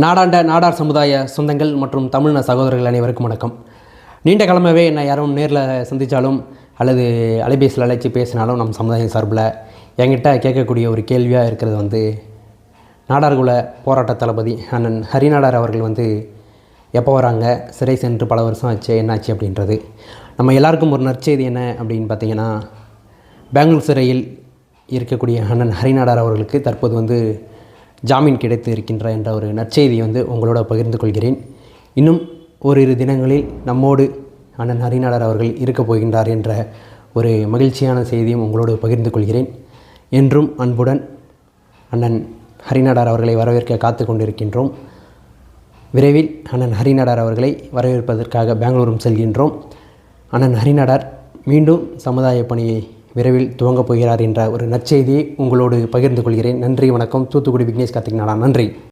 நாடார் சமுதாய சொந்தங்கள் மற்றும் தமிழின சகோதரர்கள் அனைவருக்கும் வணக்கம். நீண்ட காலமாகவே என்னை யாரும் நேரில் சந்தித்தாலும் அல்லது அலைபேசியில் அழைச்சி பேசினாலும் நம் சமுதாயம் சார்பில் என்கிட்ட கேட்கக்கூடிய ஒரு கேள்வியாக இருக்கிறது நாடார்குல போராட்ட தளபதி அண்ணன் ஹரிநாடார் அவர்கள் எப்போ வராங்க, சிறை சென்று பல வருஷம் ஆச்சு, என்னாச்சு அப்படின்றது. நம்ம எல்லாருக்கும் ஒரு நற்செய்தி என்ன அப்படின்னு பார்த்தீங்கன்னா, பெங்களூர் சிறையில் இருக்கக்கூடிய அண்ணன் ஹரிநாடார் அவர்களுக்கு தற்போது ஜாமீன் கிடைத்து இருக்கின்ற என்ற ஒரு நற்செய்தியை உங்களோட பகிர்ந்து கொள்கிறேன். இன்னும் ஓரிரு தினங்களில் நம்மோடு அண்ணன் ஹரிநாடார் அவர்கள் இருக்கப் போகின்றார் என்ற ஒரு மகிழ்ச்சியான செய்தியும் உங்களோடு பகிர்ந்து கொள்கிறேன். என்றும் அன்புடன் அண்ணன் ஹரிநாடார் அவர்களை வரவேற்க காத்து கொண்டிருக்கின்றோம். விரைவில் அண்ணன் ஹரிநாடார் அவர்களை வரவேற்பதற்காக பெங்களூரும் செல்கின்றோம். அண்ணன் ஹரிநாடார் மீண்டும் சமுதாய பணியை விரைவில் துவங்கப் போகிறார் என்ற ஒரு நற்செய்தியை உங்களோடு பகிர்ந்து கொள்கிறேன். நன்றி, வணக்கம். தூத்துக்குடி விக்னேஷ் கார்த்திக் நாடா. நன்றி.